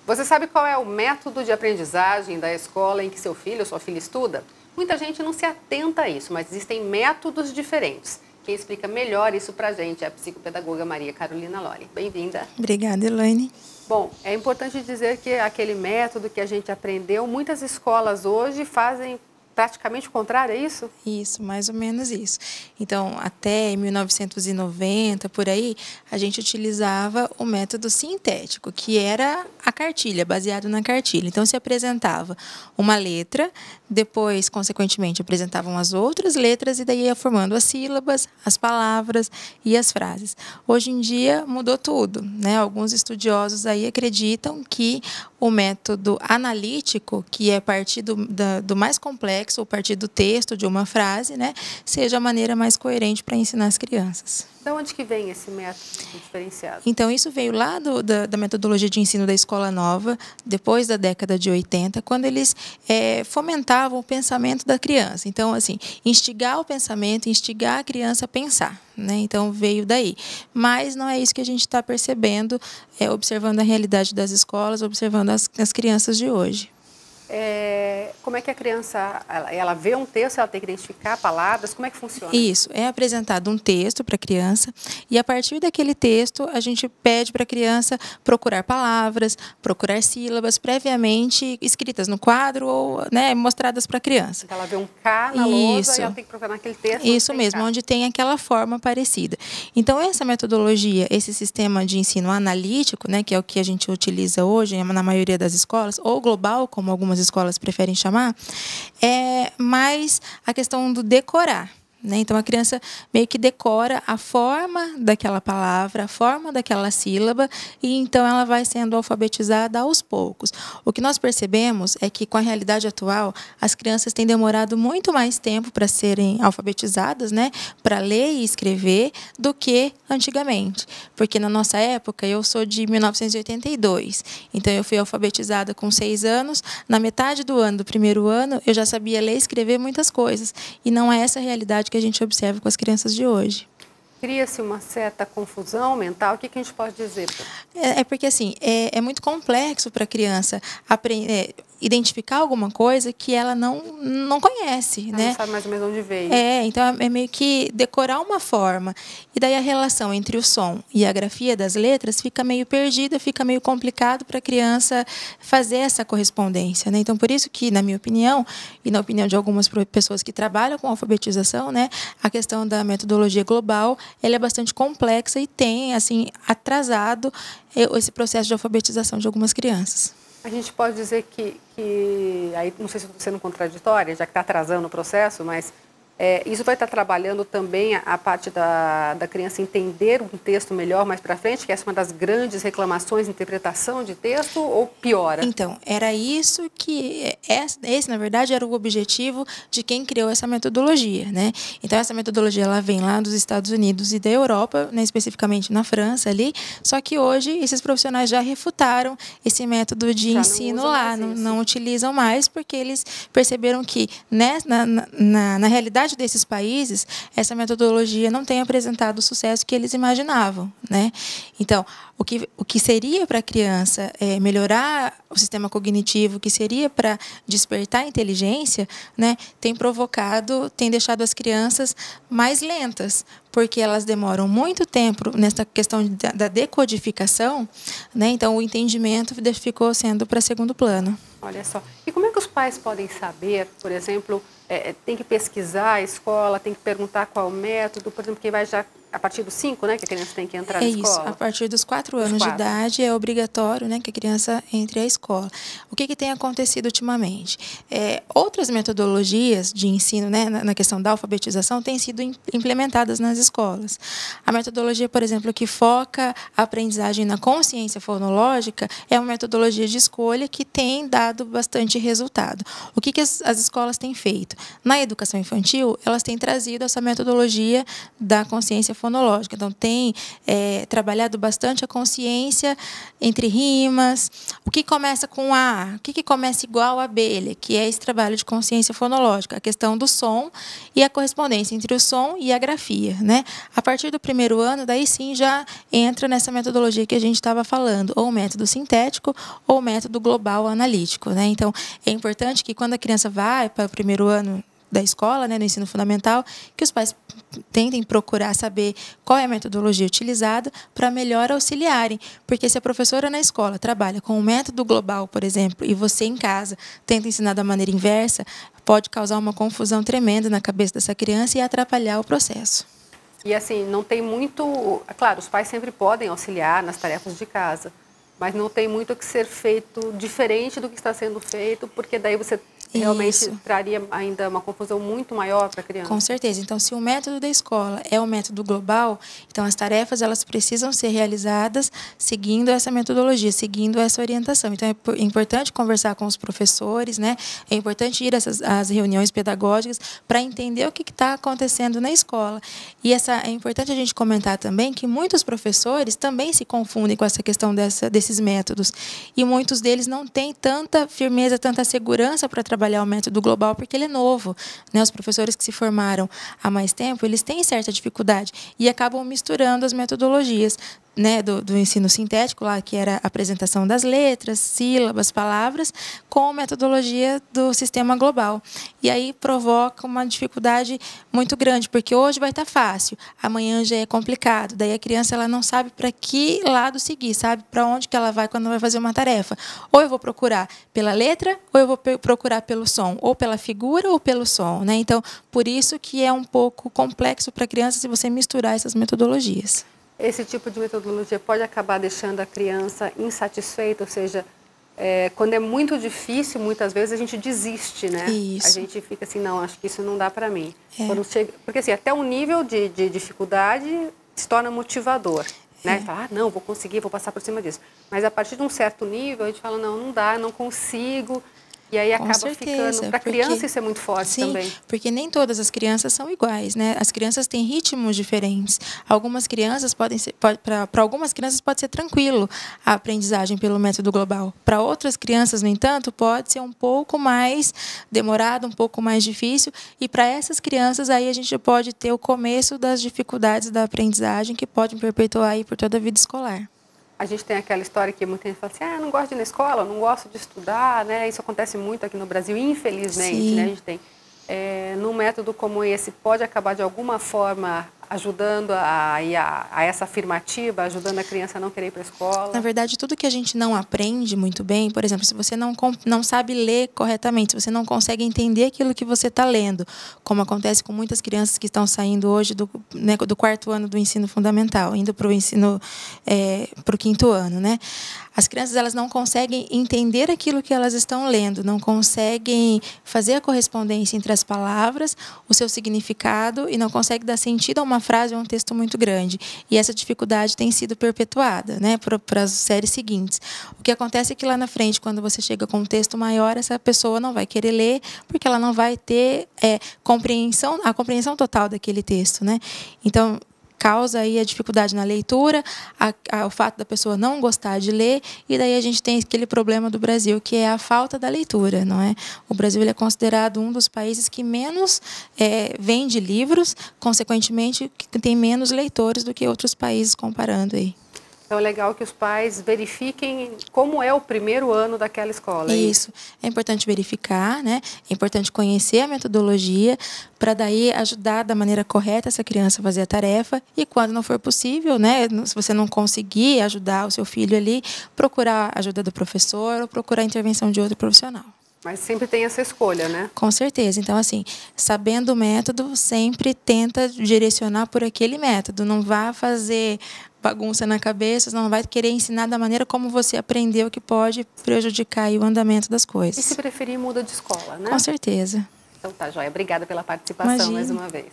Você sabe qual é o método de aprendizagem da escola em que seu filho ou sua filha estuda? Muita gente não se atenta a isso, mas existem métodos diferentes. Quem explica melhor isso pra gente é a psicopedagoga Maria Carolina Lolli. Bem-vinda. Obrigada, Elaine. Bom, é importante dizer que aquele método que a gente aprendeu, muitas escolas hoje fazem praticamente o contrário, é isso? Isso, mais ou menos isso. Então, até 1990, por aí, a gente utilizava o método sintético, que era a cartilha, baseado na cartilha. Então, se apresentava uma letra, depois, consequentemente, apresentavam as outras letras e daí ia formando as sílabas, as palavras e as frases. Hoje em dia, mudou tudo, né? Alguns estudiosos aí acreditam que o método analítico, que é partir do mais complexo, ou partir do texto de uma frase, né, seja a maneira mais coerente para ensinar as crianças. De onde que vem esse método diferenciado? Então, isso veio lá da metodologia de ensino da Escola Nova, depois da década de 80, quando eles fomentavam o pensamento da criança. Então, assim, instigar o pensamento, instigar a criança a pensar, né? Então, veio daí. Mas não é isso que a gente está percebendo, observando a realidade das escolas, observando as crianças de hoje. Como é que a criança, ela vê um texto, ela tem que identificar palavras, como é que funciona? Isso, é apresentado um texto para a criança e a partir daquele texto a gente pede para a criança procurar palavras, procurar sílabas previamente escritas no quadro ou, né, mostradas para a criança. Então ela vê um K na lousa e ela tem que procurar naquele texto. Isso mesmo, onde tem aquela forma parecida. Então essa metodologia, esse sistema de ensino analítico, né, que é o que a gente utiliza hoje na maioria das escolas, ou global, como algumas escolas preferem chamar, é mais a questão do decorar. Né? Então, a criança meio que decora a forma daquela palavra, a forma daquela sílaba, e então ela vai sendo alfabetizada aos poucos. O que nós percebemos é que, com a realidade atual, as crianças têm demorado muito mais tempo para serem alfabetizadas, né? Para ler e escrever, do que antigamente. Porque, na nossa época, eu sou de 1982, então eu fui alfabetizada com 6 anos, na metade do ano, do primeiro ano, eu já sabia ler e escrever muitas coisas, e não é essa a realidade que a gente observa com as crianças de hoje. Cria-se uma certa confusão mental. O que a gente pode dizer? É porque assim, é muito complexo para a criança aprender, identificar alguma coisa que ela não conhece, ela né? Não sabe mais ou menos onde veio. Então é meio que decorar uma forma. E daí a relação entre o som e a grafia das letras fica meio perdida, fica meio complicado para a criança fazer essa correspondência, né? Então, por isso que, na minha opinião, e na opinião de algumas pessoas que trabalham com alfabetização, né, a questão da metodologia global, ela é bastante complexa e tem, assim, atrasado esse processo de alfabetização de algumas crianças. A gente pode dizer que aí não sei se estou sendo contraditória, já que está atrasando o processo, mas isso vai estar trabalhando também a parte da criança entender um texto melhor mais para frente, que essa é uma das grandes reclamações, interpretação de texto, ou piora? Então, era isso que... Esse, na verdade, era o objetivo de quem criou essa metodologia, né? Então, essa metodologia, ela vem lá dos Estados Unidos e da Europa, né, especificamente na França ali, só que hoje esses profissionais já refutaram esse método de ensino lá, não utilizam mais, porque eles perceberam que, né, na realidade desses países, essa metodologia não tem apresentado o sucesso que eles imaginavam, né? Então, o que seria para a criança melhorar o sistema cognitivo, o que seria para despertar a inteligência, né, tem deixado as crianças mais lentas, porque elas demoram muito tempo nessa questão da decodificação, né? Então o entendimento ficou sendo para segundo plano. Olha só. E como é que os pais podem saber, por exemplo, tem que pesquisar a escola, tem que perguntar qual o método, por exemplo, quem vai já a partir dos 5, né, que a criança tem que entrar na escola? Isso, a partir dos 4 anos de idade é obrigatório, né, que a criança entre à escola. O que tem acontecido ultimamente? Outras metodologias de ensino, né, na questão da alfabetização têm sido implementadas nas escolas. A metodologia, por exemplo, que foca a aprendizagem na consciência fonológica é uma metodologia de escolha que tem dado bastante resultado. O que as escolas têm feito? Na educação infantil, elas têm trazido essa metodologia da consciência fonológica. Então, tem trabalhado bastante a consciência entre rimas, o que começa com A, o que começa igual a abelha, que é esse trabalho de consciência fonológica, a questão do som e a correspondência entre o som e a grafia, né? A partir do primeiro ano, daí sim já entra nessa metodologia que a gente estava falando, ou o método sintético ou o método global analítico, né? Então, é importante que quando a criança vai para o primeiro ano da escola, né, no ensino fundamental, que os pais tentem procurar saber qual é a metodologia utilizada para melhor auxiliarem. Porque se a professora na escola trabalha com o método global, por exemplo, e você em casa tenta ensinar da maneira inversa, pode causar uma confusão tremenda na cabeça dessa criança e atrapalhar o processo. E assim, não tem muito... Claro, os pais sempre podem auxiliar nas tarefas de casa, mas não tem muito o que ser feito diferente do que está sendo feito, porque daí você realmente traria ainda uma confusão muito maior para a criança. Com certeza. Então, se o método da escola é o método global, então as tarefas elas precisam ser realizadas seguindo essa metodologia, seguindo essa orientação. Então, é importante conversar com os professores, né? É importante ir às reuniões pedagógicas para entender o que está acontecendo na escola. E é importante a gente comentar também que muitos professores também se confundem com essa questão desses métodos. E muitos deles não têm tanta firmeza, tanta segurança para trabalhar o método global porque ele é novo, né? Os professores que se formaram há mais tempo, eles têm certa dificuldade e acabam misturando as metodologias, né, do ensino sintético, lá que era a apresentação das letras, sílabas, palavras, com a metodologia do sistema global. E aí provoca uma dificuldade muito grande, porque hoje vai estar fácil, amanhã já é complicado. Daí a criança ela não sabe para que lado seguir, sabe para onde que ela vai quando vai fazer uma tarefa. Ou eu vou procurar pela letra, ou eu vou procurar pelo som, ou pela figura ou pelo som, né? Então, por isso que é um pouco complexo para a criança se você misturar essas metodologias. Esse tipo de metodologia pode acabar deixando a criança insatisfeita, ou seja, quando é muito difícil, muitas vezes a gente desiste, né? Isso. A gente fica assim, não, acho que isso não dá para mim. Quando chega, porque assim, até um nível de dificuldade se torna motivador, né? Fala, não, vou conseguir, vou passar por cima disso. Mas a partir de um certo nível, a gente fala, não dá, não consigo. E aí acaba ficando... Para a criança isso é muito forte também. Sim, porque nem todas as crianças são iguais, né? As crianças têm ritmos diferentes. Algumas crianças podem ser... Para algumas crianças pode ser tranquilo a aprendizagem pelo método global. Para outras crianças, no entanto, pode ser um pouco mais demorado, um pouco mais difícil. E para essas crianças, aí a gente pode ter o começo das dificuldades da aprendizagem que podem perpetuar aí por toda a vida escolar. A gente tem aquela história que muita gente fala assim, não gosto de ir na escola, não gosto de estudar, né? Isso acontece muito aqui no Brasil, infelizmente, né? A gente tem. Num método como esse, pode acabar de alguma forma ajudando a essa afirmativa, ajudando a criança a não querer ir para a escola? Na verdade, tudo que a gente não aprende muito bem, por exemplo, se você não sabe ler corretamente, se você não consegue entender aquilo que você está lendo, como acontece com muitas crianças que estão saindo hoje do quarto ano do ensino fundamental, indo para o ensino, para o quinto ano, né? As crianças elas não conseguem entender aquilo que elas estão lendo, não conseguem fazer a correspondência entre as palavras, o seu significado, e não conseguem dar sentido a uma frase ou a um texto muito grande. E essa dificuldade tem sido perpetuada, né, para as séries seguintes. O que acontece é que lá na frente, quando você chega com um texto maior, essa pessoa não vai querer ler, porque ela não vai ter a compreensão total daquele texto, né? Então, causa aí a dificuldade na leitura, o fato da pessoa não gostar de ler, e daí a gente tem aquele problema do Brasil, que é a falta da leitura, não é? O Brasil ele é considerado um dos países que menos vende livros, consequentemente, que tem menos leitores do que outros países, comparando aí. Então, é legal que os pais verifiquem como é o primeiro ano daquela escola. Isso. É importante verificar, né? É importante conhecer a metodologia para daí ajudar da maneira correta essa criança a fazer a tarefa. E quando não for possível, né? Se você não conseguir ajudar o seu filho ali, procurar a ajuda do professor ou procurar a intervenção de outro profissional. Mas sempre tem essa escolha, né? Com certeza. Então, assim, sabendo o método, sempre tenta direcionar por aquele método. Não vá fazer bagunça na cabeça, não vai querer ensinar da maneira como você aprendeu, que pode prejudicar aí o andamento das coisas. E se preferir, muda de escola, né? Com certeza. Então tá, joia. Obrigada pela participação mais uma vez.